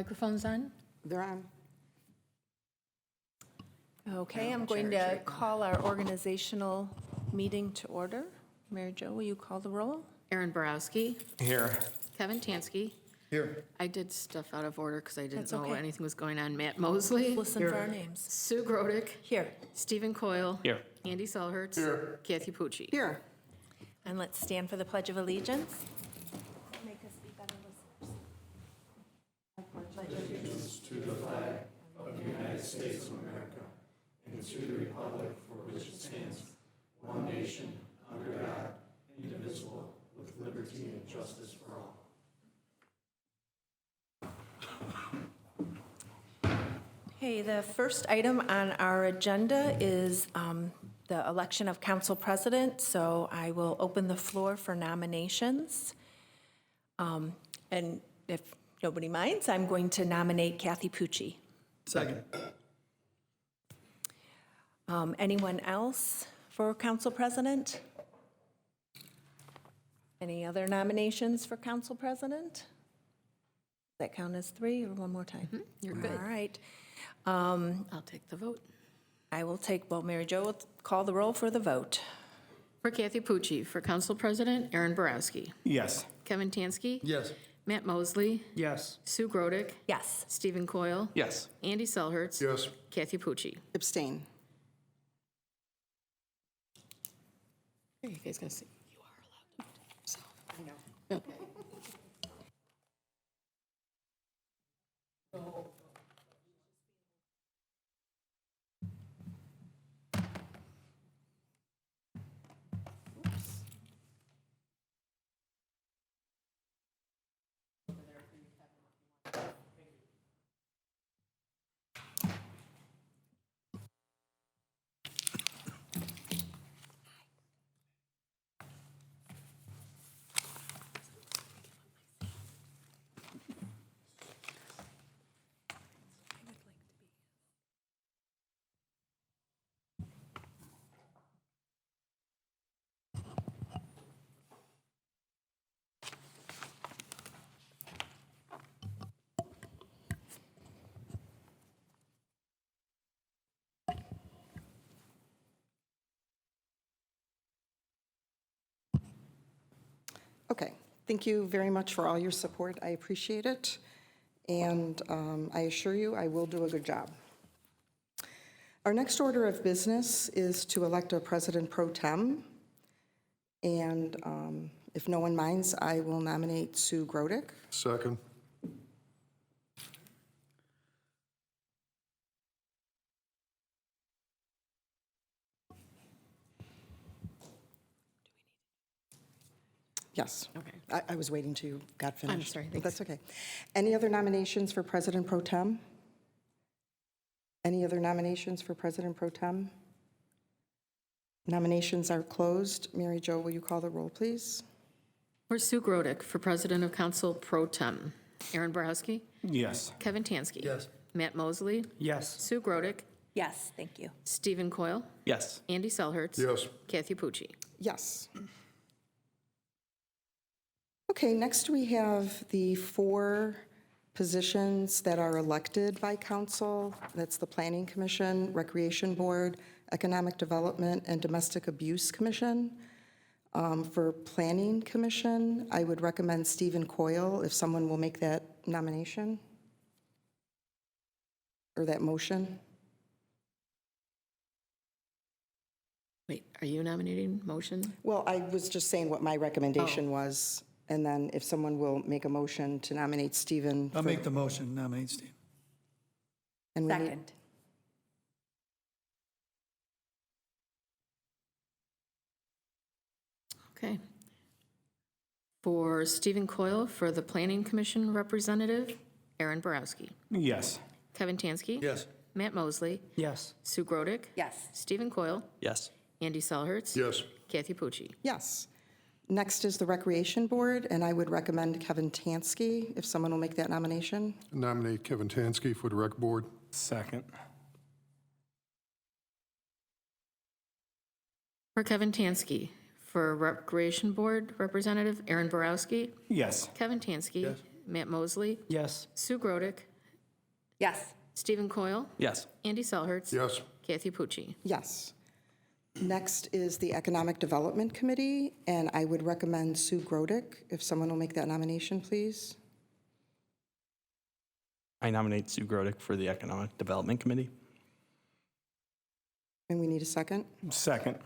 Microphones on? They're on. Okay, I'm going to call our organizational meeting to order. Mary Jo, will you call the roll? Aaron Borowski. Here. Kevin Tansky. Here. I did stuff out of order because I didn't That's know okay. anything was going on. Matt Mosley. Listen for our names. Sue Grodick. Here. Stephen Coyle. Here. Andy Selhertz. Here. Kathy Pucci. Here. And let's stand for the Pledge of Allegiance. Make us be better listeners. Okay, the first item on our agenda is the election of council president, so I will open the floor for nominations. And if nobody minds, I'm going to nominate Kathy Pucci. Second. Anyone else for council president? Any other nominations for council president? Does that count as three, or one more time? You're good. All right. I'll take the vote. I will take, well, Mary Jo will call the roll for the vote. For Kathy Pucci, for Council President, Aaron Borowski. Yes. Kevin Tansky. Yes. Matt Mosley. Yes. Sue Grodick. Yes. Stephen Coyle. Yes. Andy Selhertz. Yes. Kathy Pucci. Abstain. Are you guys going to see? You are allowed to. So. I know. Okay. Okay. Thank you very much for all your support. I appreciate it. And I assure you, I will do a good job. Our next order of business is to elect a president pro tem. And if no one minds, I will nominate Sue Grodick. Second. Yes. Okay. I was waiting till you got finished. sorry, But thanks. that's okay. Any other nominations for president pro tem? Any other nominations for president pro tem? Nominations are closed. Mary Jo, will you call the roll, please? For Sue Grodick, for President of Council Pro Tem, Aaron Borowski. Yes. Kevin Tansky. Yes. Matt Mosley. Yes. Sue Grodick. Yes, thank you. Stephen Coyle. Yes. Andy Selhertz. Yes. Kathy Pucci. Yes. Okay, next we have the 4 positions that are elected by council. That's the Planning Commission, Recreation Board, Economic Development, and Domestic Abuse Commission. For Planning Commission, I would recommend Stephen Coyle, if someone will make that nomination or that motion. Wait, are you nominating motion? Well, I was just saying what my recommendation was, and then if someone will make a motion to nominate Stephen. I'll make the motion, nominate Steve. And we need- Second. Okay. For Stephen Coyle, for the Planning Commission representative, Aaron Borowski. Yes. Kevin Tansky. Yes. Matt Mosley. Yes. Sue Grodick. Yes. Stephen Coyle. Yes. Andy Selhertz. Yes. Kathy Pucci. Yes. Next is the Recreation Board, and I would recommend Kevin Tansky, if someone will make that nomination. Nominate Kevin Tansky for the Rec Board. Second. For Kevin Tansky, for Recreation Board Representative, Aaron Borowski. Yes. Kevin Tansky. Yes. Matt Mosley, Yes. Sue Grodick, Yes. Stephen Coyle, Yes. Andy Selhertz. Yes. Kathy Pucci. Yes. Next is the Economic Development Committee, and I would recommend Sue Grodick. If someone will make that nomination, please. I nominate Sue Grodick for the Economic Development Committee. And we need a second. Second.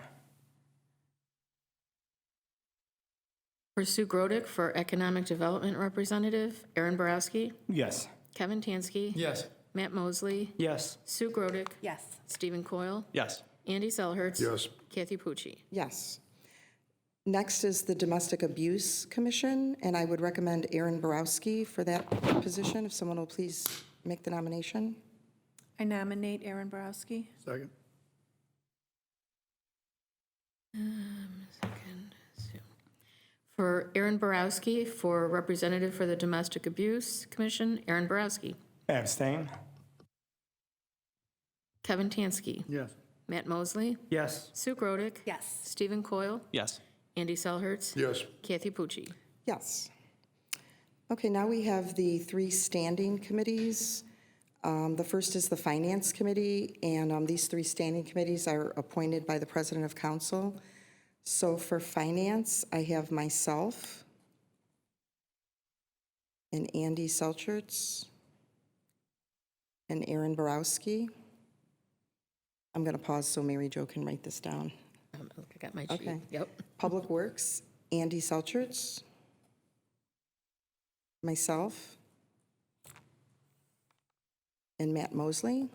For Sue Grodick, for Economic Development Representative, Aaron Borowski, Yes. Kevin Tansky, Yes. Matt Mosley, Yes. Sue Grodick, Yes. Stephen Coyle, Yes. Andy Selhertz. Yes. Kathy Pucci. Yes. Next is the Domestic Abuse Commission, and I would recommend Aaron Borowski for that position. If someone will please make the nomination. I nominate Aaron Borowski. Second. Second, Sue. For Aaron Borowski, for Representative for the Domestic Abuse Commission, Aaron Borowski. Abstain. Kevin Tansky, Yes. Matt Mosley, Yes. Sue Grodick, Yes. Stephen Coyle, Yes. Andy Selhertz. Yes. Kathy Pucci. Yes. Okay, now we have the 3 standing committees. The first is the Finance Committee, and these 3 standing committees are appointed by the President of Council. So for Finance, I have myself and Andy Selchertz and Aaron Borowski. I'm going to pause so Mary Jo can write this down. Look, I got my sheet. Okay. Yep. Public Works, Andy Selchertz, myself, and Matt Mosley.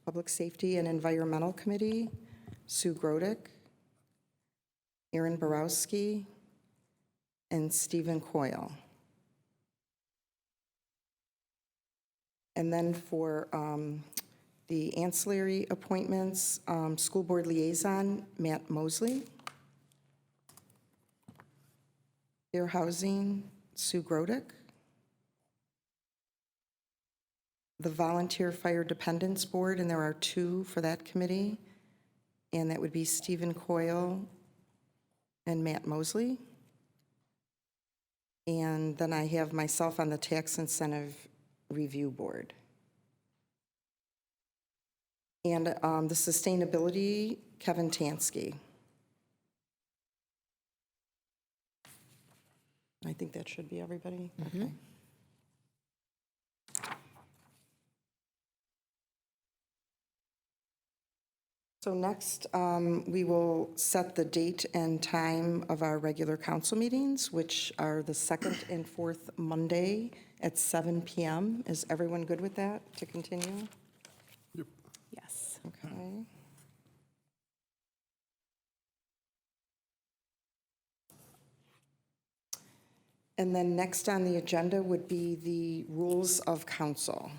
Public Safety and Environmental Committee, Sue Grodick, Aaron Borowski, and Stephen Coyle. And then for the ancillary appointments, School Board Liaison, Matt Mosley. Fair Housing, Sue Grodick. The Volunteer Fire Dependents Board, and there are 2 for that committee, and that would be Stephen Coyle and Matt Mosley. And then I have myself on the Tax Incentive Review Board. And the Sustainability, Kevin Tansky. I think that should be everybody. Okay. So next, we will set the date and time of our regular council meetings, which are the 2nd and 4th Monday at 7 PM. Is everyone good with that, to continue? Yes. Okay. And then next on the agenda would be the rules of council.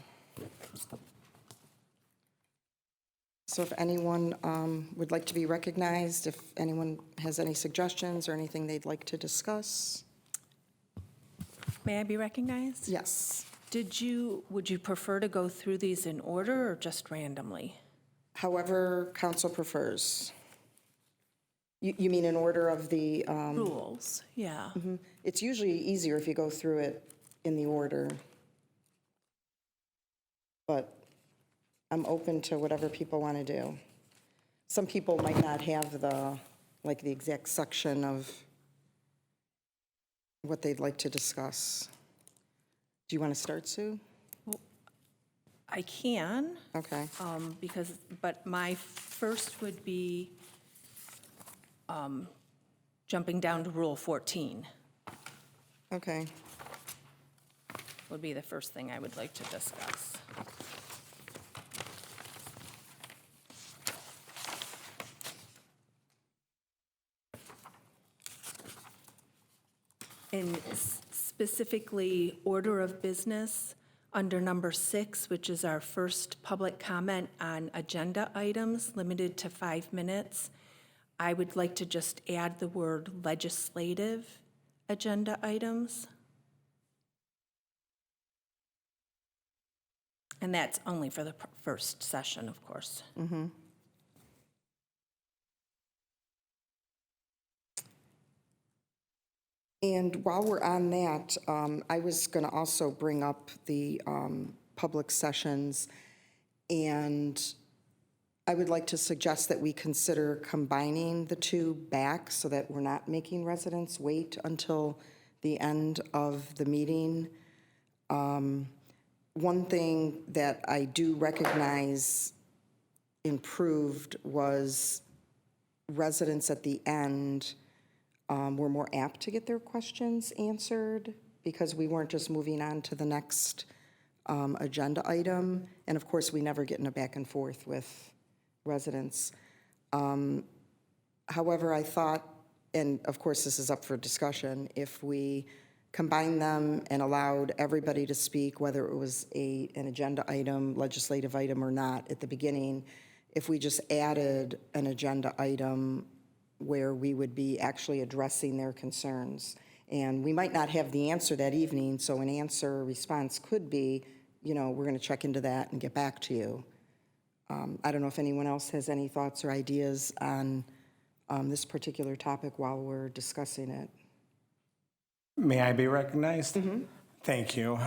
So if anyone would like to be recognized, if anyone has any suggestions or anything they'd like to discuss. May I be recognized? Yes. Would you prefer to go through these in order or just randomly? However council prefers. You mean in order of the, Rules, yeah. it's usually easier if you go through it in the order. But I'm open to whatever people want to do. Some people might not have the exact section of what they'd like to discuss. Do you want to start, Sue? I can, Okay. but my first would be jumping down to Rule 14 Okay. would be the first thing I would like to discuss. And specifically, order of business, under number 6, which is our first public comment on agenda items, limited to 5 minutes, I would like to just add the word legislative agenda items. And that's only for the first session, of course. And while we're on that, I was going to also bring up the public sessions, and I would like to suggest that we consider combining the two back so that we're not making residents wait until the end of the meeting. One thing that I do recognize improved was residents at the end were more apt to get their questions answered because we weren't just moving on to the next agenda item. And of course, we never get in a back and forth with residents. However, I thought, and of course, this is up for discussion, if we combined them and allowed everybody to speak, whether it was an agenda item, legislative item or not at the beginning, if we just added an agenda item where we would be actually addressing their concerns. And we might not have the answer that evening, so an answer or response could be, we're going to check into that and get back to you. I don't know if anyone else has any thoughts or ideas on this particular topic while we're discussing it. May I be recognized? Thank you.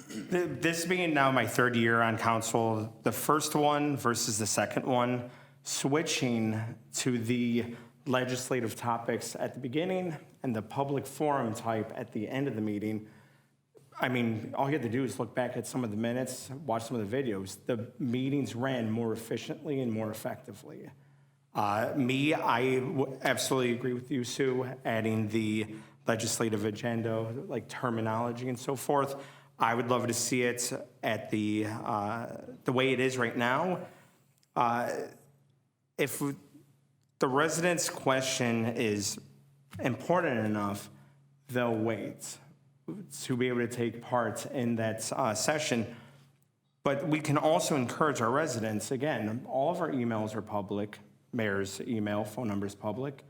This being now my third year on council, the first one versus the second one, switching to the legislative topics at the beginning and the public forum type at the end of the meeting, I mean, all you have to do is look back at some of the minutes, watch some of the videos. The meetings ran more efficiently and more effectively. I absolutely agree with you, Sue, adding the legislative agenda, like terminology and so forth. I would love to see it at the way it is right now. If the resident's question is important enough, they'll wait to be able to take part in that session. But we can also encourage our residents, again, all of our emails are public, mayor's email, phone number is public.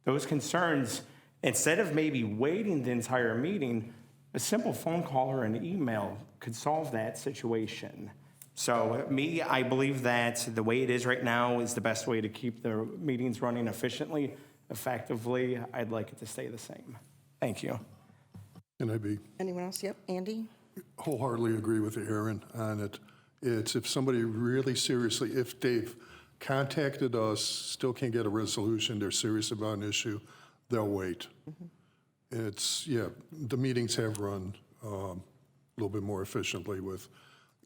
Those concerns, instead of maybe waiting the entire meeting, a simple phone call or an email could solve that situation. So I believe that the way it is right now is the best way to keep the meetings running efficiently, effectively. I'd like it to stay the same. Thank you. Can I be Anyone else? Yep, Andy? wholeheartedly agree with Aaron on it. It's if somebody really seriously, if they've contacted us, still can't get a resolution, they're serious about an issue, they'll wait. It's, the meetings have run a little bit more efficiently with,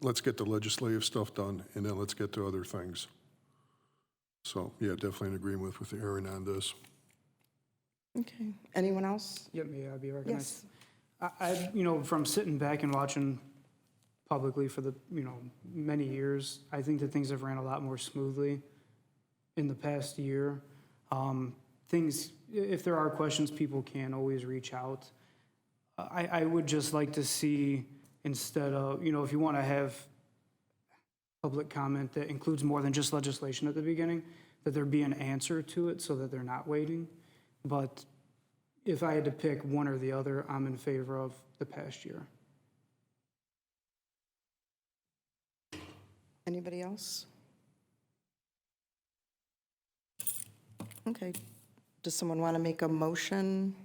let's get the legislative stuff done, and then let's get to other things. So, definitely in agreement with Aaron on this. Okay. Anyone else? Yep, may I be recognized? Yes. I from sitting back and watching publicly for the, many years, I think that things have ran a lot more smoothly in the past year. If there are questions, people can always reach out. I would just like to see, instead of, if you want to have public comment that includes more than just legislation at the beginning, that there be an answer to it so that they're not waiting. But if I had to pick one or the other, I'm in favor of the past year. Anybody else? Okay. Does someone want to make a motion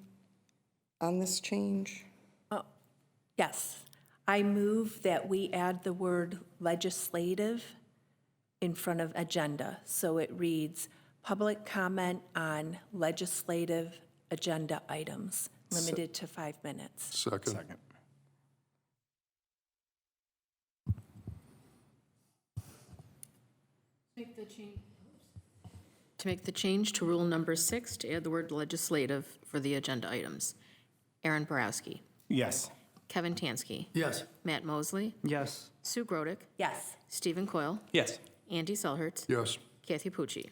on this change? Yes. I move that we add the word legislative in front of agenda. So it reads, public comment on legislative agenda items, limited to 5 minutes. Second. To make the change to rule number 6, to add the word legislative for the agenda items. Aaron Borowski, Yes. Kevin Tansky, Yes. Matt Mosley, Yes. Sue Grodick, Yes. Stephen Coyle, Yes. Andy Selhertz, Yes. Kathy Pucci.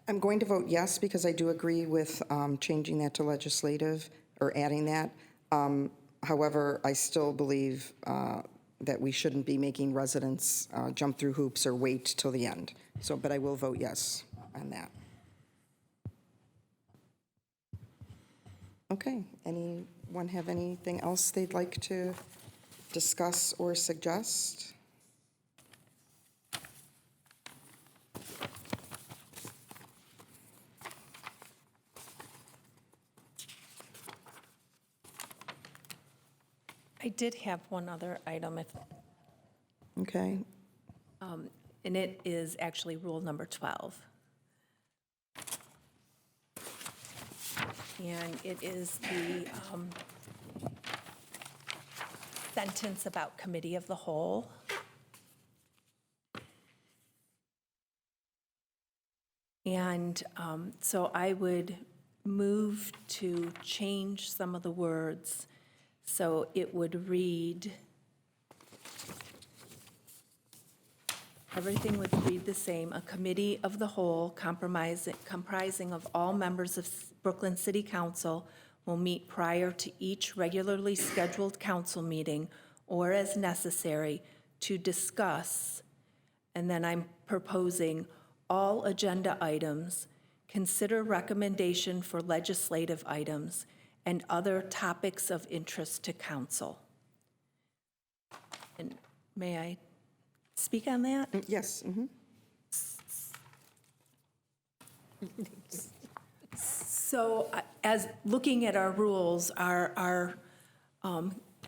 I'm going to vote yes because I do agree with changing that to legislative or adding that. However, I still believe that we shouldn't be making residents jump through hoops or wait till the end. So, but I will vote yes on that. Okay, anyone have anything else they'd like to discuss or suggest? I did have one other item, Okay, and it is actually rule number 12. And it is the sentence about committee of the whole. And so I would move to change some of the words. So it would read, everything would read the same. A committee of the whole comprising of all members of Brooklyn City Council will meet prior to each regularly scheduled council meeting or as necessary to discuss, and then I'm proposing all agenda items, consider recommendation for legislative items, and other topics of interest to council. And may I speak on that? yes, So as looking at our rules, our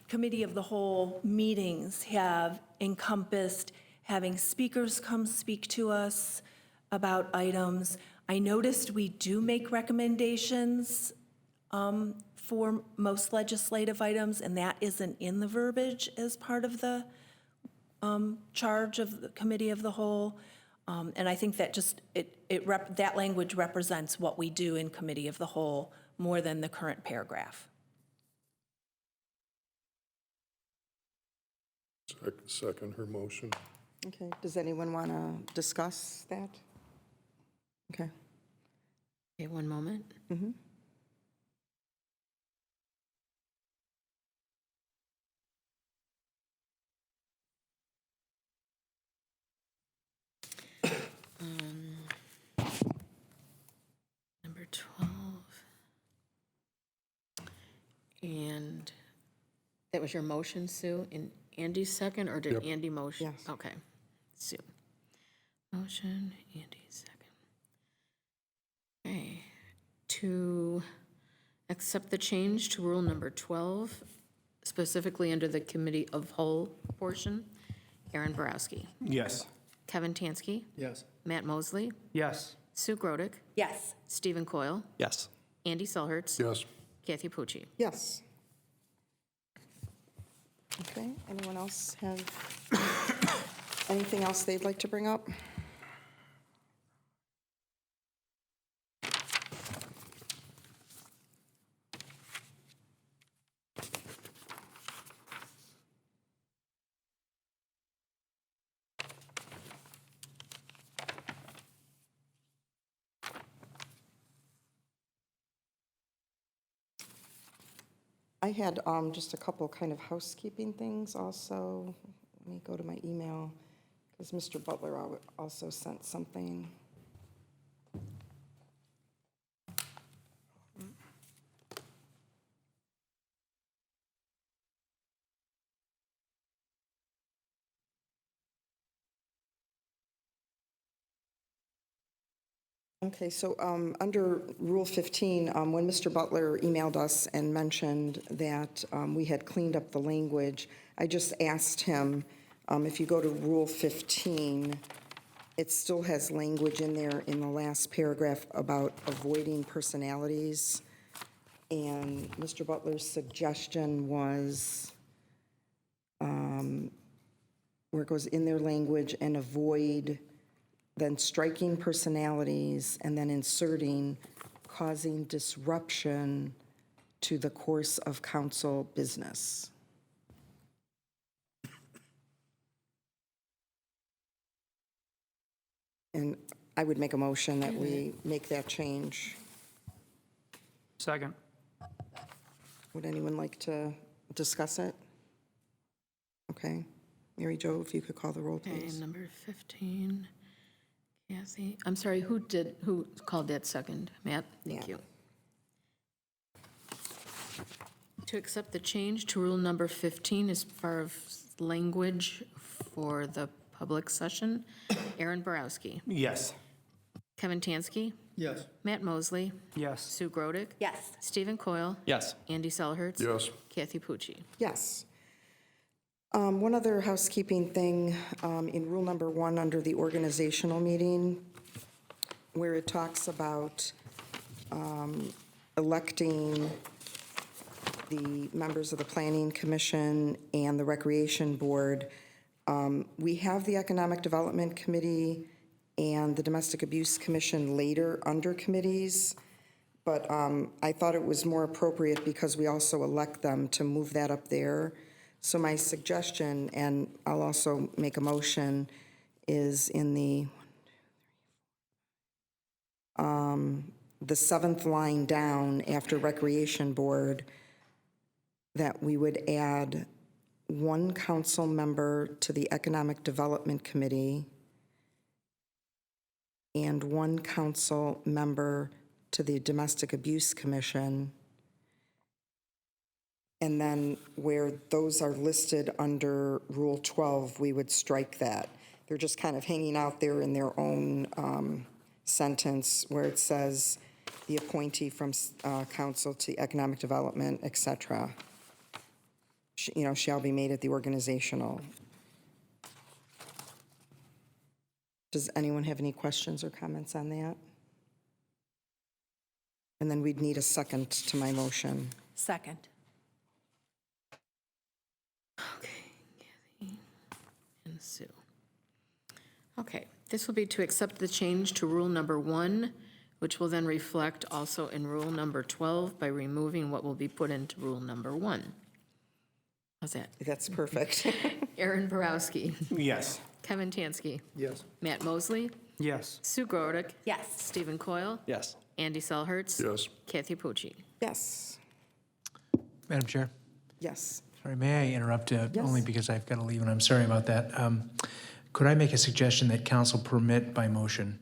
committee of the whole meetings have encompassed having speakers come speak to us about items. I noticed we do make recommendations for most legislative items, and that isn't in the verbiage as part of the charge of the committee of the whole. And I think that just, that language represents what we do in committee of the whole more than the current paragraph. Second her motion. okay. Does anyone want to discuss that? Okay, Okay, one moment. Number 12. And that was your motion, Sue, and Andy's second, or did Yep. Andy motion? Yes. Okay, Sue. Motion, Andy second. Okay, to accept the change to rule number 12, specifically under the committee of whole portion, Aaron Borowski, Yes. Kevin Tansky, Yes. Matt Mosley, Yes. Sue Grodick, Yes. Stephen Coyle, Yes. Andy Selhertz, Yes. Kathy Pucci. yes. Okay, anyone else have anything else they'd like to bring up? I had just a couple kind of housekeeping things also. Let me go to my email, because Mr. Butler also sent something. Okay, so under Rule 15, when Mr. Butler emailed us and mentioned that we had cleaned up the language, I just asked him, if you go to Rule 15, it still has language in there in the last paragraph about avoiding personalities. And Mr. Butler's suggestion was, where it goes in their language, and avoid, then striking personalities, and then inserting causing disruption to the course of council business. And I would make a motion that we make that change. Second. Would anyone like to discuss it? Okay. Mary Jo, if you could call the roll, Okay, please. number 15, Kathy, I'm sorry, who called that second? Matt? Thank Matt. you. To accept the change to rule number 15 as far as language for the public session, Aaron Borowski, Yes. Kevin Tansky, Yes. Matt Mosley, Yes. Sue Grodick, Yes. Stephen Coyle, Yes. Andy Selhertz. Yes. Kathy Pucci. Yes. One other housekeeping thing, in rule number 1, under the organizational meeting, where it talks about electing the members of the Planning Commission and the Recreation Board, we have the Economic Development Committee and the Domestic Abuse Commission later under committees, but I thought it was more appropriate because we also elect them to move that up there. So my suggestion, and I'll also make a motion, is in the 7th line down after Recreation Board, that we would add 1 council member to the Economic Development Committee and 1 council member to the Domestic Abuse Commission. And then where those are listed under Rule 12, we would strike that. They're just kind of hanging out there in their own sentence where it says the appointee from council to economic development, et cetera, shall be made at the organizational. Does anyone have any questions or comments on that? And then we'd need a second to my motion. Second. Okay, Kathy and Sue. Okay, this will be to accept the change to rule number 1, which will then reflect also in rule number 12 by removing what will be put into rule number 1. How's that? That's perfect. Aaron Borowski, Yes. Kevin Tansky, Yes. Matt Mosley, Yes. Sue Grodick, Yes. Stephen Coyle, Yes. Andy Selhertz. Yes. Kathy Pucci. Yes, Madam Chair, yes. sorry, may I interrupt only Yes. because I've got to leave and I'm sorry about that. Could I make a suggestion that council permit by motion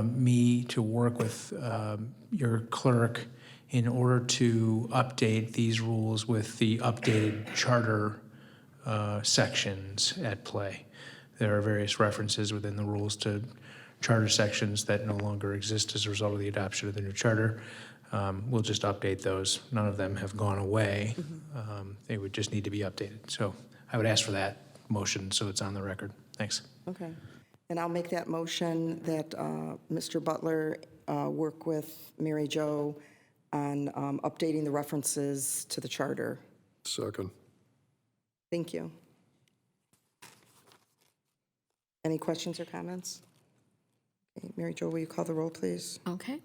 me to work with your clerk in order to update these rules with the updated charter sections at play? There are various references within the rules to charter sections that no longer exist as a result of the adoption of the new charter. We'll just update those. None of them have gone away. They would just need to be updated. So I would ask for that motion so it's on the record. Thanks. Okay. And I'll make that motion that Mr. Butler work with Mary Jo on updating the references to the charter. Second. Thank you. Any questions or comments? Okay, Mary Jo, will you call the roll, please? Okay.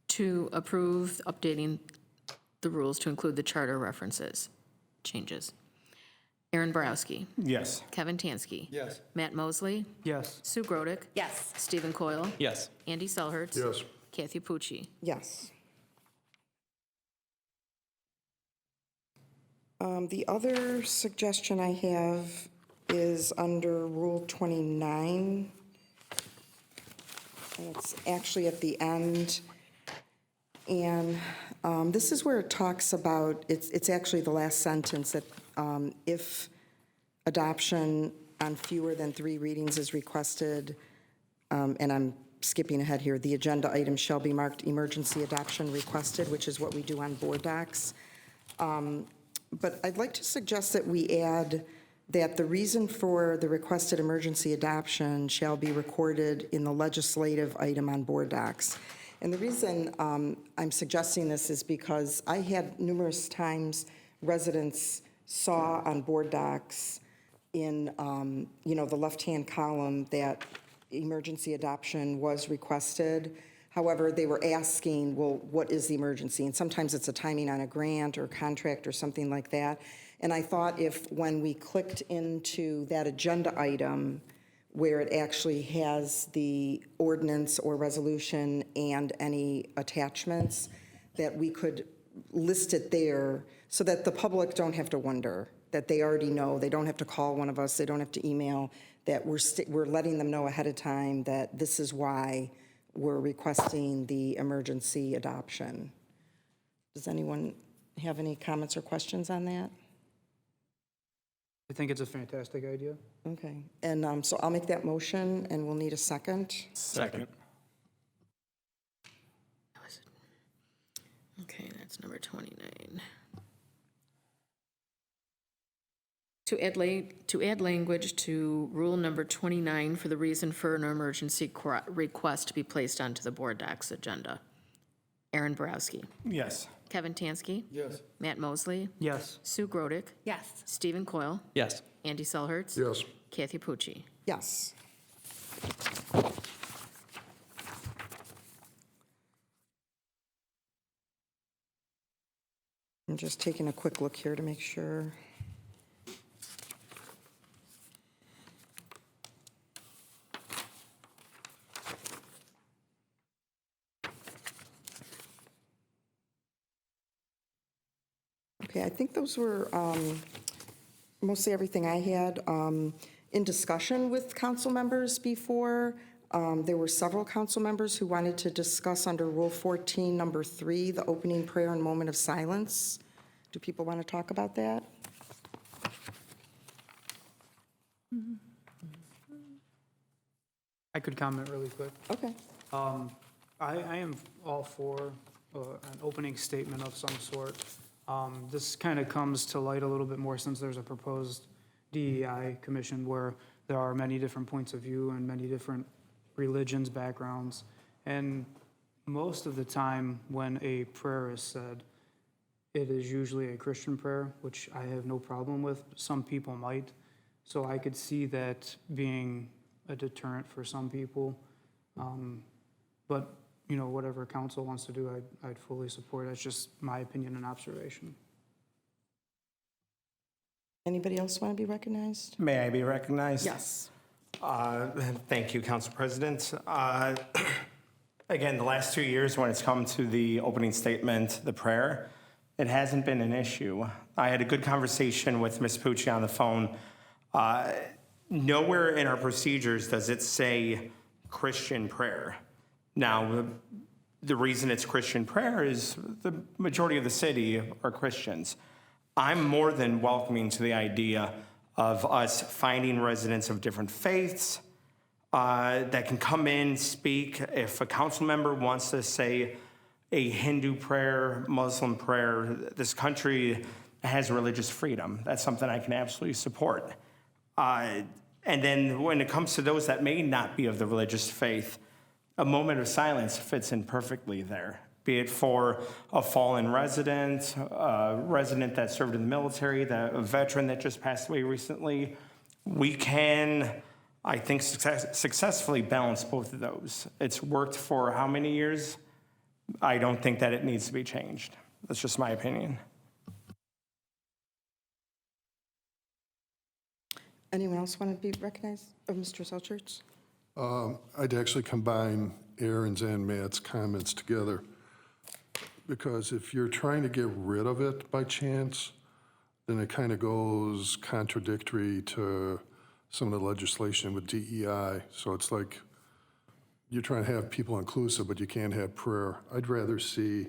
To approve updating the rules to include the charter references changes. Aaron Borowski, Yes. Kevin Tansky. Yes. Matt Mosley, Yes. Sue Grodick, Yes. Stephen Coyle, Yes. Andy Selhertz. Yes. Kathy Pucci. Yes. The other suggestion I have is under Rule 29. And it's actually at the end. And this is where it talks about, it's actually the last sentence, that if adoption on fewer than 3 readings is requested, and I'm skipping ahead here, the agenda item shall be marked emergency adoption requested, which is what we do on board docs. But I'd like to suggest that we add that the reason for the requested emergency adoption shall be recorded in the legislative item on board docs. And the reason I'm suggesting this is because I had numerous times residents saw on board docs in, the left-hand column that emergency adoption was requested. However, they were asking, well, what is the emergency? And sometimes it's a timing on a grant or contract or something like that. And I thought if when we clicked into that agenda item where it actually has the ordinance or resolution and any attachments, that we could list it there so that the public don't have to wonder, that they already know, they don't have to call one of us, they don't have to email, that we're letting them know ahead of time that this is why we're requesting the emergency adoption. Does anyone have any comments or questions on that? I think it's a fantastic idea. Okay, and so I'll make that motion, and we'll need a second. Second. Okay, that's number 29. To add language to rule number 29 for the reason for an emergency request to be placed onto the board docs agenda. Aaron Borowski. Yes. Kevin Tansky. Yes. Matt Mosley. Yes. Sue Grodick. Yes. Stephen Coyle. Yes. Andy Selhertz. Yes. Kathy Pucci. Yes. I'm just taking a quick look here to make sure. Okay, I think those were mostly everything I had. In discussion with council members before, there were several council members who wanted to discuss under Rule 14, number 3, the opening prayer and moment of silence. Do people want to talk about that? I could comment really quick. Okay. I am all for an opening statement of some sort. This kind of comes to light a little bit more since there's a proposed DEI commission where there are many different points of view and many different religions, backgrounds. And most of the time when a prayer is said, it is usually a Christian prayer, which I have no problem with. Some people might. So I could see that being a deterrent for some people. But, you know, whatever council wants to do, I'd fully support. That's just my opinion and observation. Anybody else want to be recognized? May I be recognized? Yes. Thank you, Council President. Again, the last 2 years, when it's come to the opening statement, the prayer, it hasn't been an issue. I had a good conversation with Ms. Pucci on the phone. Nowhere in our procedures does it say Christian prayer. Now, the reason it's Christian prayer is the majority of the city are Christians. I'm more than welcoming to the idea of us finding residents of different faiths that can come in, speak. If a council member wants to say a Hindu prayer, Muslim prayer, this country has religious freedom. That's something I can absolutely support. And then when it comes to those that may not be of the religious faith, a moment of silence fits in perfectly there, be it for a fallen resident, a resident that served in the military, a veteran that just passed away recently. We can, I think, successfully balance both of those. It's worked for how many years? I don't think that it needs to be changed. That's just my opinion. Anyone else want to be recognized? Oh, Mr. Selchertz? I'd actually combine Aaron's and Matt's comments together, because if you're trying to get rid of it by chance, then it kind of goes contradictory to some of the legislation with DEI. So it's like you're trying to have people inclusive, but you can't have prayer. I'd rather see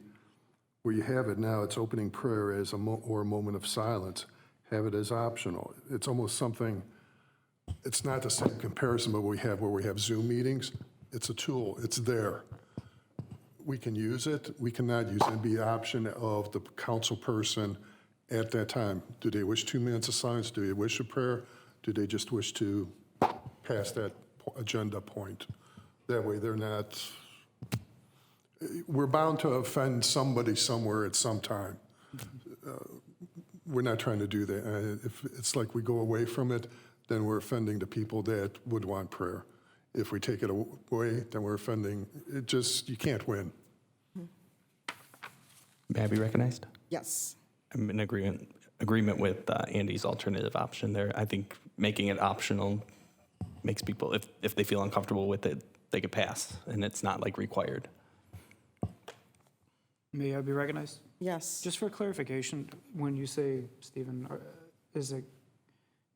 where you have it now, it's opening prayer as or a moment of silence, have it as optional. It's almost something, it's not the same comparison, but where we have Zoom meetings. It's a tool, it's there. We can use it, we cannot use it. It'd be the option of the council person at that time. Do they wish 2 minutes of silence? Do they wish a prayer? Do they just wish to pass that agenda point? That way they're not, we're bound to offend somebody somewhere at some time. We're not trying to do that. If it's like we go away from it, then we're offending the people that would want prayer. If we take it away, then we're offending, it just, you can't win. May I be recognized? Yes. I'm in agreement with Andy's alternative option there. I think making it optional makes people, if they feel uncomfortable with it, they could pass, and it's not like required. May I be recognized? Yes. Just for clarification, when you say, Stephen, is it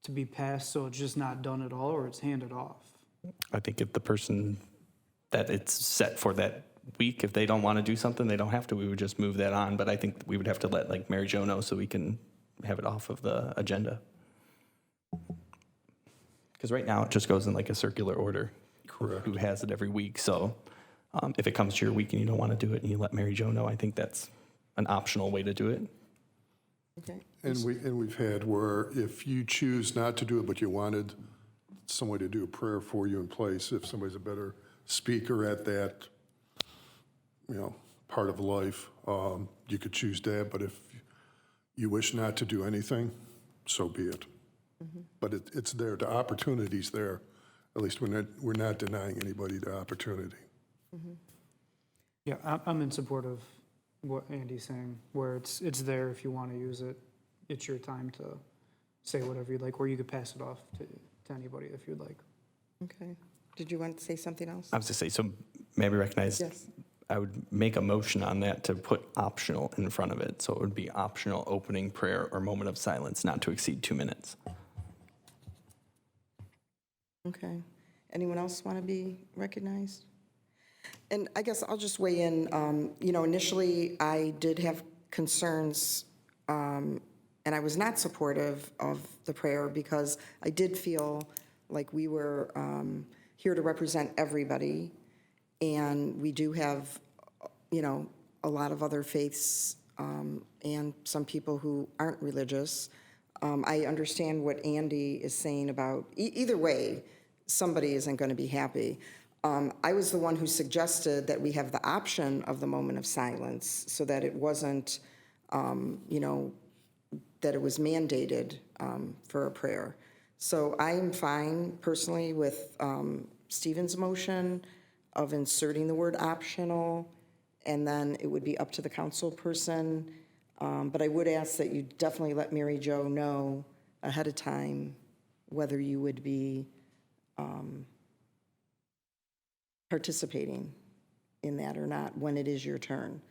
to be passed so it's just not done at all, or it's handed off? I think if the person that it's set for that week, if they don't want to do something, they don't have to. We would just move that on. But I think we would have to let like Mary Jo know so we can have it off of the agenda. Because right now it just goes in like a circular order. Correct. Who has it every week. So if it comes to your week and you don't want to do it and you let Mary Jo know, I think that's an optional way to do it. Okay, And we've had where if you choose not to do it, but you wanted someone to do a prayer for you in place, if somebody's a better speaker at that, part of life, you could choose that, but if you wish not to do anything, so be it. But it's there, the opportunity's there. At least we're not denying anybody the opportunity. Yeah, I'm in support of what Andy's saying, where it's there if you want to use it. It's your time to say whatever you'd like, or you could pass it off to anybody if you'd like. okay. Did you want to say something else? I was to say, so maybe recognize, Yes. I would make a motion on that to put optional in front of it. So it would be optional opening prayer or moment of silence, not to exceed 2 minutes. Okay. Anyone else want to be recognized? And I guess I'll just weigh in. Initially, I did have concerns, and I was not supportive of the prayer because I did feel like we were here to represent everybody, and we do have, a lot of other faiths and some people who aren't religious. I understand what Andy is saying about, either way, somebody isn't going to be happy. I was the one who suggested that we have the option of the moment of silence so that it wasn't, that it was mandated for a prayer. So I am fine personally with Stephen's motion of inserting the word optional, and then it would be up to the council person. But I would ask that you definitely let Mary Jo know ahead of time whether you would be participating in that or not when it is your turn.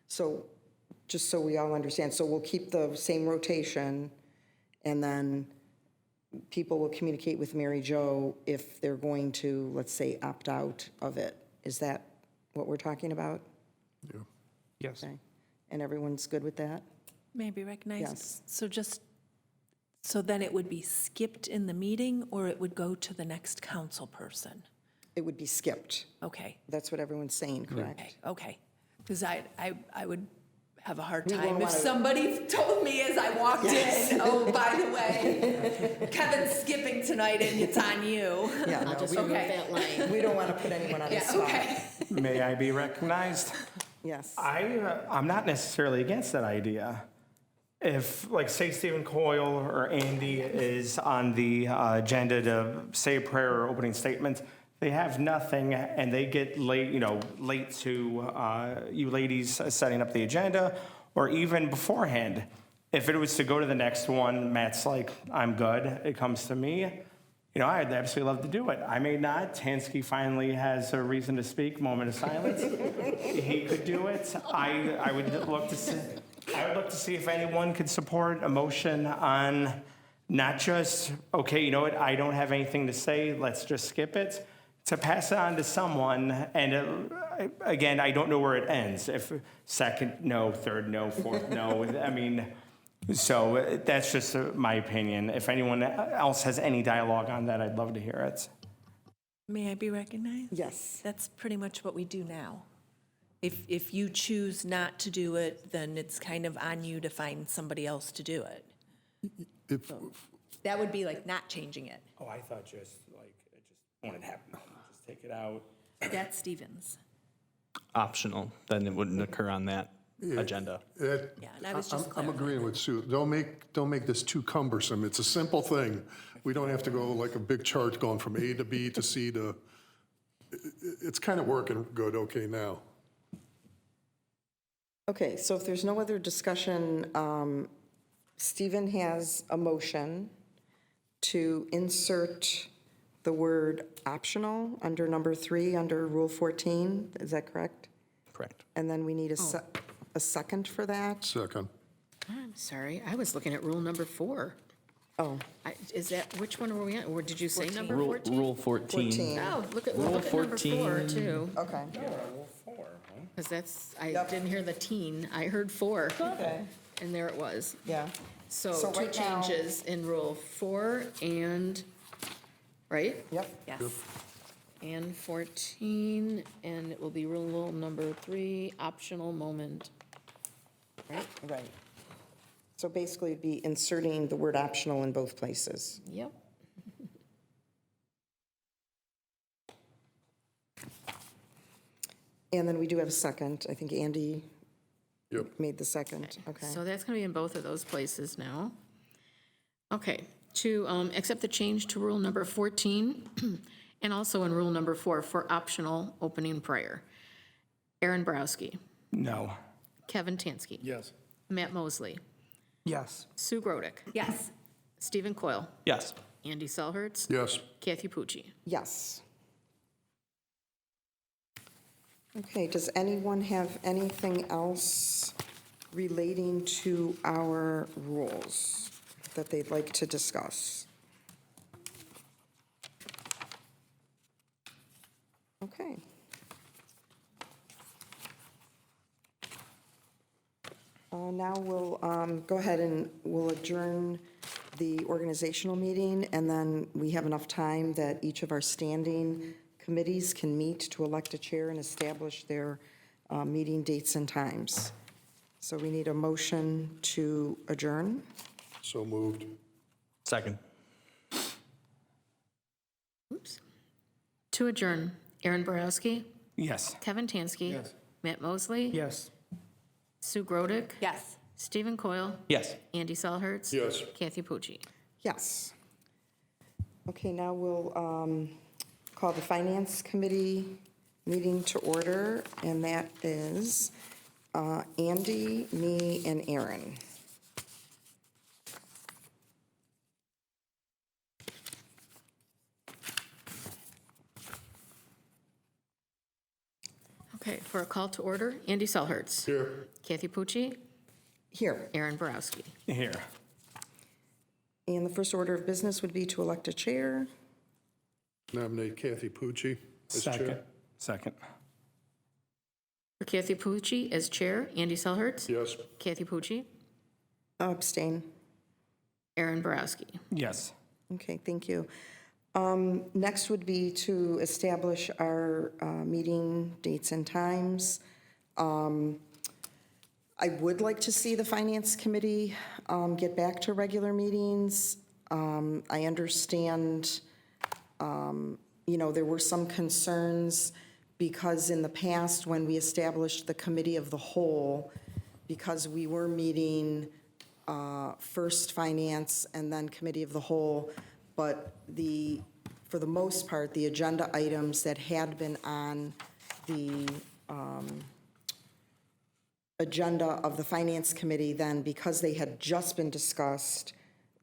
So just so we all understand, so we'll keep the same rotation, and then people will communicate with Mary Jo if they're going to, let's say, opt out of it. Is that what we're talking about? Yeah. Yes. Okay. And everyone's good with that? May I be recognized? Yes. So then it would be skipped in the meeting, or it would go to the next council person? It would be skipped. Okay, That's what everyone's saying, correct? okay. Because I would have a hard We time won't if wanna- somebody told me as I walked in, oh, by the way, Kevin's skipping tonight and it's on you. Yeah, I'll no, just we, remove Okay. that line. we don't want to put anyone on the Yeah, spot. okay. May I be recognized? Yes. I'm not necessarily against that idea. If, like, say Stephen Coyle or Andy is on the agenda to say a prayer or opening statement, they have nothing and they get late to you ladies setting up the agenda, or even beforehand. If it was to go to the next one, Matt's like, I'm good, it comes to me. I'd absolutely love to do it. I may not. Tansky finally has a reason to speak, moment of silence. He could do it. I would look to see. I would look to see if anyone could support a motion on not just, okay, you know what, I don't have anything to say, let's just skip it, to pass it on to someone. And again, I don't know where it ends. If second, no, third, no, fourth, no. So that's just my opinion. If anyone else has any dialogue on that, I'd love to hear it. May I be recognized? Yes. That's pretty much what we do now. If you choose not to do it, then it's kind of on you to find somebody else to do it. If, That would be like not changing it. Oh, I thought it just wouldn't happen. Just take it out. That's Stevens. Optional, then it wouldn't occur on that agenda. Yeah, and I was just I'm clarifying. agreeing with Sue. Don't make this too cumbersome. It's a simple thing. We don't have to go like a big chart going from A to B to C to, it's kind of working good okay now. Okay, so if there's no other discussion, Stephen has a motion to insert the word optional under number 3, under Rule 14. Is that correct? Correct. And then we need a second for that? Second. I'm sorry, I was looking at rule number 4. Oh, Is that, which one were we on? Or did you say number Rule 14? Rule 14. 14. Oh, look at Rule number 4 14. too. okay. Because that's, I didn't hear the teen, I heard 4. Okay. And there it was. Yeah. So So 2 right now- changes in rule 4 and, right? Yep. Yes. And 14, and it will be rule number 3, optional moment. Right? Right. So basically, it'd be inserting the word optional in both places. Yep. And then we do have a second. I think Andy Yep. made the second. Okay. So that's going to be in both of those places now. Okay, to accept the change to rule number 14 and also in rule number 4 for optional opening prayer. Aaron Borowski, No. Kevin Tansky, Yes. Matt Mosley, Yes. Sue Grodick, Yes. Stephen Coyle, Yes. Andy Selhertz, Yes. Kathy Pucci. Yes. Okay, does anyone have anything else relating to our rules that they'd like to discuss? Okay. Now we'll go ahead and we'll adjourn the organizational meeting, and then we have enough time that each of our standing committees can meet to elect a chair and establish their meeting dates and times. So we need a motion to adjourn. So moved. Second. Oops. To adjourn, Aaron Borowski, Yes. Kevin Tansky. Yes. Matt Mosley. Yes. Sue Grodick. Yes. Stephen Coyle. Yes. Andy Selhertz. Yes. Kathy Pucci. Yes. Okay, now we'll call the Finance Committee meeting to order, and that is Andy, me, and Aaron. Okay, for a call to order, Andy Selhertz. Here. Kathy Pucci. Here. Aaron Borowski. Here. And the first order of business would be to elect a chair. Nominate Kathy Pucci as Second. chair. Second. For Kathy Pucci as chair, Andy Selhertz. Yes. Kathy Pucci. Abstain. Aaron Borowski. Yes. Okay, thank you. Next would be to establish our meeting dates and times. I would like to see the Finance Committee get back to regular meetings. I understand, there were some concerns because in the past, when we established the Committee of the Whole, because we were meeting first Finance and then Committee of the Whole, but for the most part, the agenda items that had been on the agenda of the Finance Committee then, because they had just been discussed,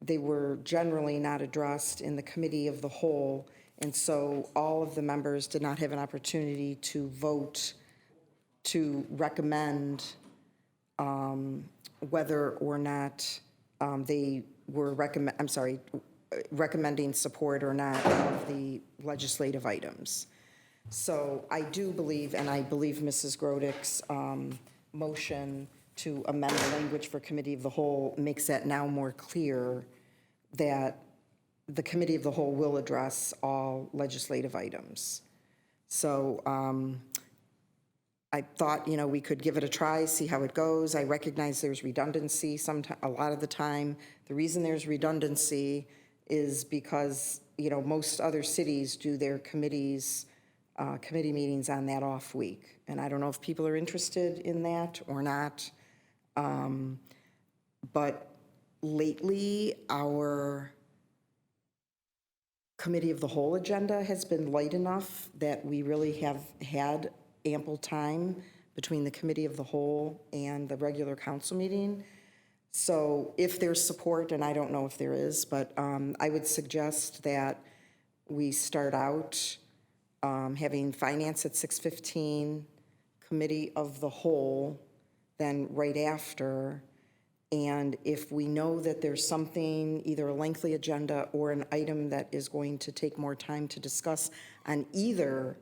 they were generally not addressed in the Committee of the Whole, and so all of the members did not have an opportunity to vote to recommend whether or not they were recommending support or not of the legislative items. So I do believe, and I believe Mrs. Grodick's motion to amend the language for Committee of the Whole makes that now more clear that the Committee of the Whole will address all legislative items. So I thought, we could give it a try, see how it goes. I recognize there's redundancy a lot of the time. The reason there's redundancy is because, most other cities do their committee meetings on that off week. And I don't know if people are interested in that or not. But lately, our Committee of the Whole agenda has been light enough that we really have had ample time between the Committee of the Whole and the regular council meeting. So if there's support, and I don't know if there is, but I would suggest that we start out having Finance at 6:15, Committee of the Whole, then right after. And if we know that there's something, either a lengthy agenda or an item that is going to take more time to discuss on either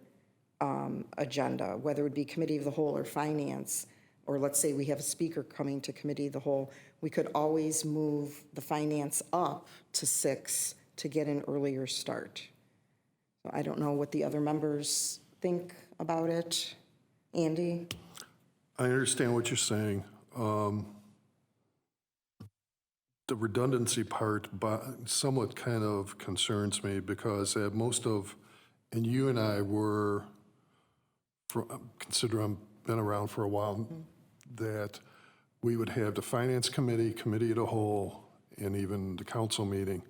agenda, whether it be Committee of the Whole or Finance, or let's say we have a speaker coming to Committee of the Whole, we could always move the Finance up to 6 to get an earlier start. So I don't know what the other members think about it. Andy? I understand what you're saying. the redundancy part somewhat kind of concerns me because most of, and you and I were, consider I've been around for a while, that we would have the Finance Committee, Committee of the Whole, and even the council meeting.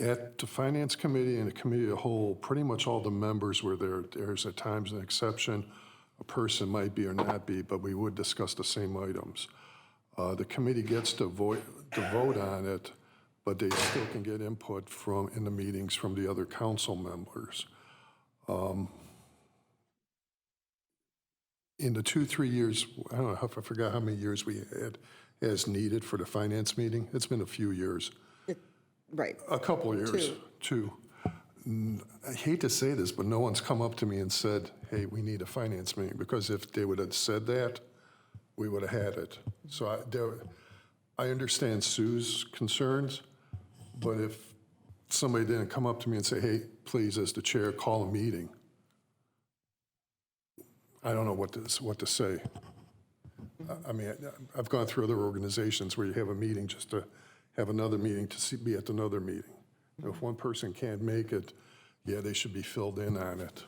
At the Finance Committee and the Committee of the Whole, pretty much all the members were there. There's at times an exception. A person might be or not be, but we would discuss the same items. The committee gets to vote on it, but they still can get input in the meetings from the other council members. In the 2-3 years, I don't know, I forgot how many years we had as needed for the finance meeting. It's been a few years. Right. A couple of years, two. I hate to say this, but no one's come up to me and said, hey, we need a finance meeting, because if they would have said that, we would have had it. So I understand Sue's concerns, but if somebody didn't come up to me and say, hey, please, as the chair, call a meeting, I don't know what to say. I mean, I've gone through other organizations where you have a meeting just to have another meeting to be at another meeting. If one person can't make it, yeah, they should be filled in on it.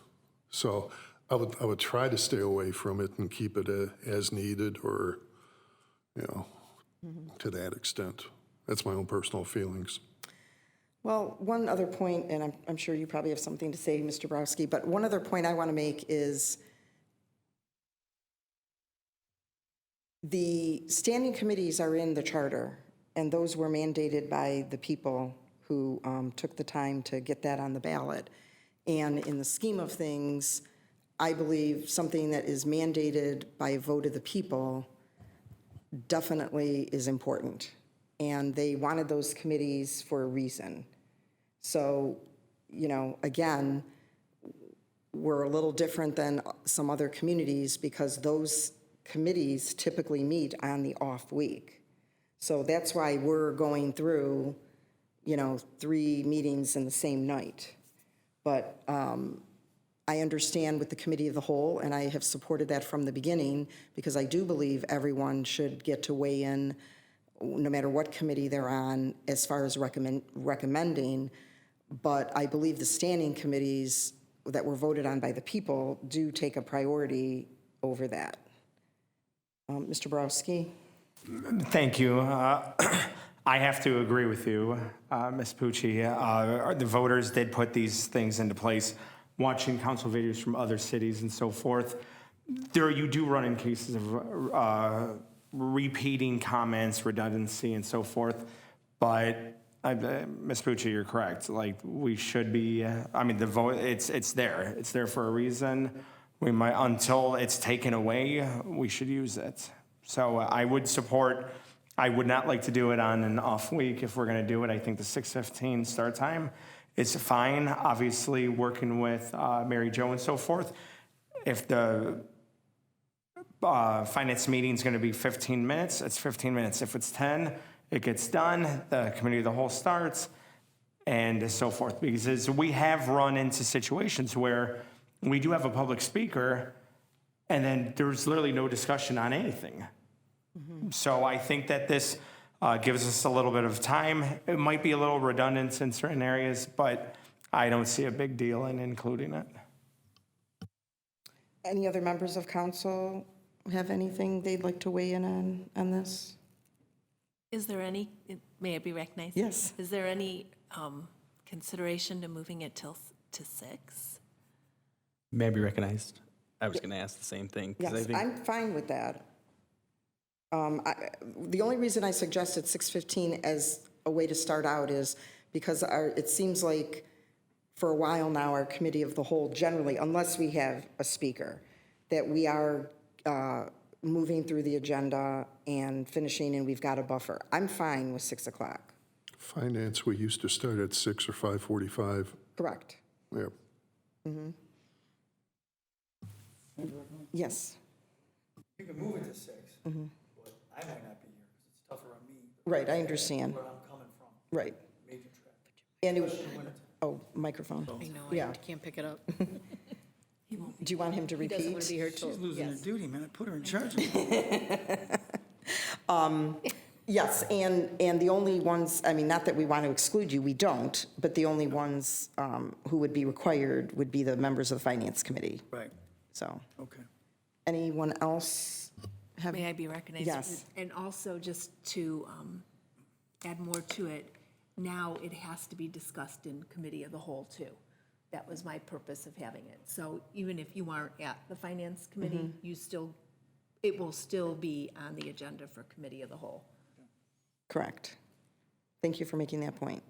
So I would try to stay away from it and keep it as needed, or, to that extent. That's my own personal feelings. Well, one other point, and I'm sure you probably have something to say, Mr. Borowski, but one other point I want to make is the standing committees are in the charter, and those were mandated by the people who took the time to get that on the ballot. And in the scheme of things, I believe something that is mandated by a vote of the people definitely is important. And they wanted those committees for a reason. So, again, we're a little different than some other communities because those committees typically meet on the off week. So that's why we're going through, 3 meetings in the same night. But I understand with the Committee of the Whole, and I have supported that from the beginning, because I do believe everyone should get to weigh in, no matter what committee they're on, as far as recommending. But I believe the standing committees that were voted on by the people do take a priority over that. Mr. Borowski? Thank you. I have to agree with you, Ms. Pucci. The voters did put these things into place. Watching council videos from other cities and so forth, you do run in cases of repeating comments, redundancy, and so forth. But Ms. Pucci, you're correct. Like, we should be. The vote. It's there. It's there for a reason. We might, until it's taken away, we should use it. So I would support. I would not like to do it on an off week. If we're going to do it, I think the 6:15 start time is fine. Obviously, working with Mary Jo and so forth. If the finance meeting is going to be 15 minutes, it's 15 minutes. If it's 10, it gets done. The committee of the whole starts, and so forth. Because we have run into situations where we do have a public speaker, and then there's literally no discussion on anything. So I think that this gives us a little bit of time. It might be a little redundant in certain areas, but I don't see a big deal in including it. Any other members of council have anything they'd like to weigh in on this? Is there any, may I be recognized? Yes. Is there any consideration to moving it to 6? May I be recognized? I was going to ask the same thing. 'Cause Yes, I'm fine with that. The only reason I suggested 6:15 as a way to start out is because it seems like for a while now, our Committee of the Whole generally, unless we have a speaker, that we are moving through the agenda and finishing, and we've got a buffer. I'm fine with 6 o'clock. Finance, we used to start at 6 or 5:45. Correct. Yeah. Yes. You can move it to 6, but I might not be here because it's tougher on me. Right, I understand. Where I'm coming from, Right. major traffic. And microphone. I know, Yeah. I can't pick it up. Do you want him to He doesn't want to repeat? be here till, She's losing her yes. duty, man. I put her in charge of it. Yes, and the only ones, I mean, not that we want to exclude you, we don't, but the only ones who would be required would be the members of the Finance Committee. Right, So, okay. anyone else have? May I be recognized? Yes. And also, just to add more to it, now it has to be discussed in committee of the whole, too. That was my purpose of having it. So even if you aren't at the Finance Committee, it will still be on the agenda for committee of the whole. Correct. Thank you for making that point.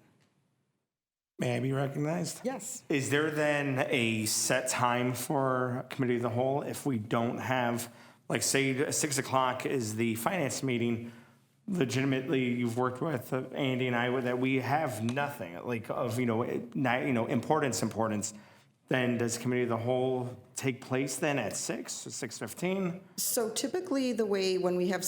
May I be recognized? Yes. Is there then a set time for committee of the whole if we don't have, like, say, 6 o'clock is the finance meeting? Legitimately, you've worked with Andy and I that we have nothing like of importance. Then does committee of the whole take place then at 6:15? So typically, the way when we have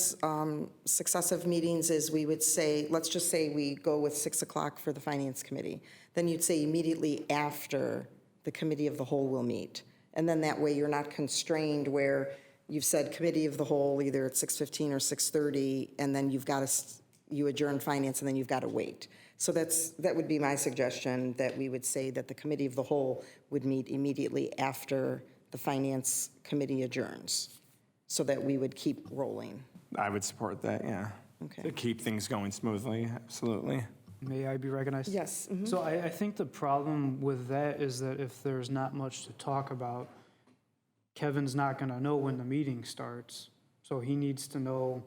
successive meetings is we would say, let's just say we go with 6 o'clock for the Finance Committee. Then you'd say immediately after the Committee of the Whole will meet. And then that way you're not constrained where you've said Committee of the Whole either at 6:15 or 6:30, and then you've got to, you adjourn Finance, and then you've got to wait. So that would be my suggestion, that we would say that the Committee of the Whole would meet immediately after the Finance Committee adjourns, so that we would keep rolling. I would support that, yeah. Okay. To keep things going smoothly, absolutely. May I be recognized? Yes. Mhm. So I think the problem with that is that if there's not much to talk about, Kevin's not going to know when the meeting starts. So he needs to know,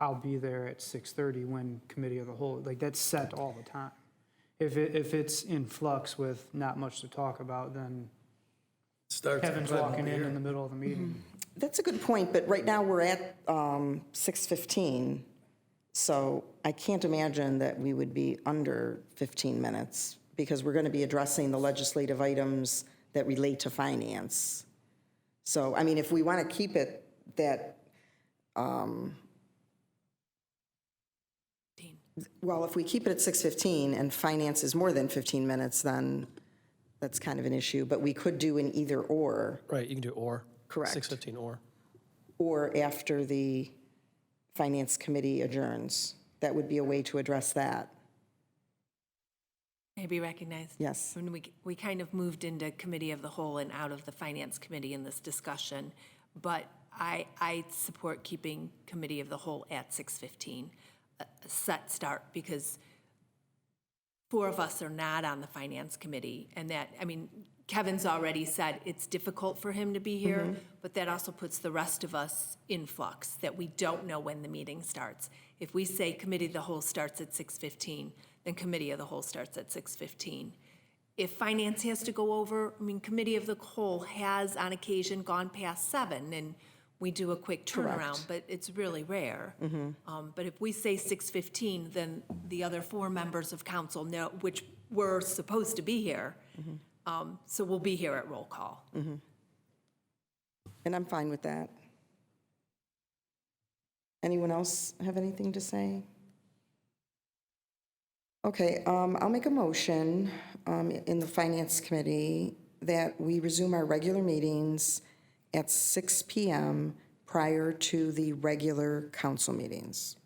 I'll be there at 6:30 when committee of the whole, like, that's set all the time. If it's in flux with not much to talk about, then Starts at Kevin's 5 walking in here. the middle of the meeting. That's a good point, but right now we're at 6:15, so I can't imagine that we would be under 15 minutes, because we're going to be addressing the legislative items that relate to finance. So, I mean, if we want to keep it that, well, if we keep it at 6:15 and finance is more than 15 minutes, then that's kind of an issue, but we could do an either or. Right, you can do or. Correct. 6:15 Or after the Finance Committee adjourns. That would be a way to address that. May I be recognized? Yes. When we kind of moved into committee of the whole and out of the Finance Committee in this discussion, but I support keeping committee of the whole at 6:15, a set start, because 4 of us are not on the Finance Committee, and that, I mean, Kevin's already said it's difficult for him to be here, but that also puts the rest of us in flux, that we don't know when the meeting starts. If we say committee of the whole starts at 6:15, then committee of the whole starts at 6:15. If finance has to go over, I mean, committee of the whole has on occasion gone past 7, and we do a quick turnaround, but it's really rare. But if we say 6:15, then the other 4 members of council know, which were supposed to be here, so we'll be here at roll call. And I'm fine with that. Anyone else have anything to say? Okay, I'll make a motion in the Finance Committee that we resume our regular meetings at 6 PM prior to the regular council meetings.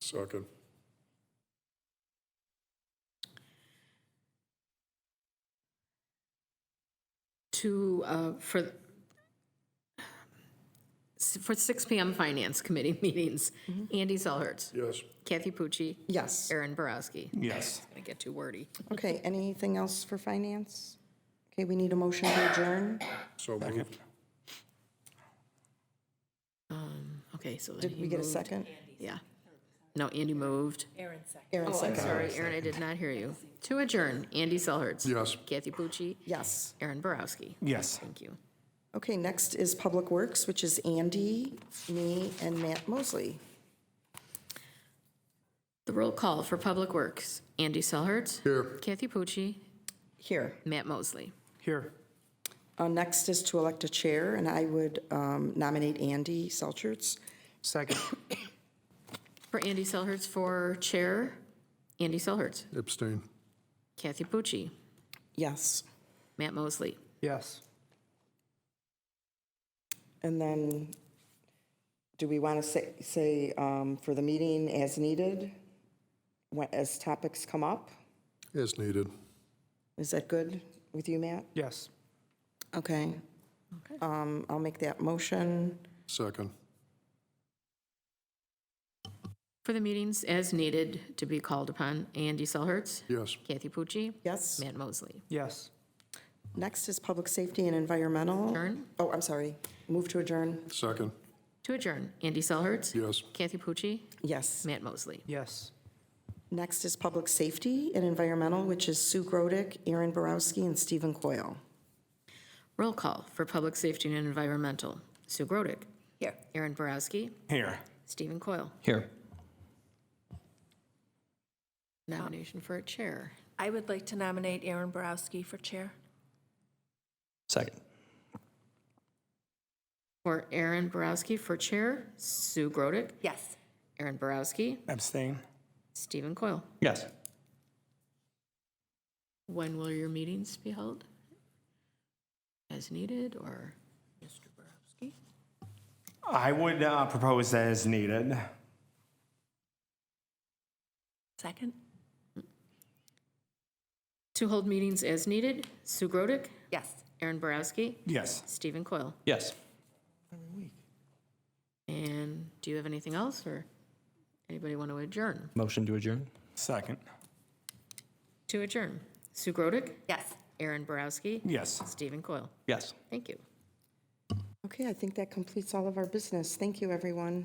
Second. For 6 PM Finance Committee meetings, Andy Selhertz. Yes. Kathy Pucci. Yes. Aaron Borowski. Yes. Gonna get too wordy. Okay, anything else for finance? Okay, we need a motion to adjourn. So moved. Okay, so then Did he we get a moved. second? Yeah. No, Andy moved. Aaron Oh, I'm second. sorry, Aaron, I did not hear you. To adjourn, Andy Selhertz. Yes. Kathy Pucci. Yes. Aaron Borowski. Yes. Thank you. Okay, next is Public Works, which is Andy, me, and Matt Mosley. The roll call for Public Works, Andy Selhertz. Here. Kathy Pucci. Here. Matt Mosley. Here. Next is to elect a chair, and I would nominate Andy Selchertz. Second. For Andy Selhertz for chair, Andy Selhertz. Abstain. Kathy Pucci. Yes. Matt Mosley. Yes. And then Do we want to say for the meeting as needed, as topics come up? As needed. Is that good with you, Matt? Yes. Okay. I'll make that motion. Second. For the meetings as needed to be called upon, Andy Selhertz, Yes. Kathy Pucci, Yes. Matt Mosley. Yes. Next is public safety and environmental. Adjourn. Oh, I'm sorry. Move to adjourn. Second. To adjourn, Andy Selhertz, Yes. Kathy Pucci, Yes. Matt Mosley. Yes. Next is public safety and environmental, which is Sue Grodick, Aaron Borowski, and Stephen Coyle. Roll call for public safety and environmental. Sue Grodick, Here. Aaron Borowski, Here. Stephen Coyle. Here. Nomination for a chair. I would like to nominate Aaron Borowski for chair. Second. For Aaron Borowski for chair, Sue Grodick, Yes. Aaron Borowski, Abstain. Stephen Coyle. Yes. When will your meetings be held? As needed, or Mr. Borowski? I would propose that as needed. Second? To hold meetings as needed, Sue Grodick, Yes. Aaron Borowski, Yes. Stephen Coyle. Yes. And do you have anything else, or anybody want to adjourn? Motion to adjourn? Second. To adjourn, Sue Grodick, Yes. Aaron Borowski, Yes. Stephen Coyle. Yes. Thank you. Okay, I think that completes all of our business. Thank you, everyone.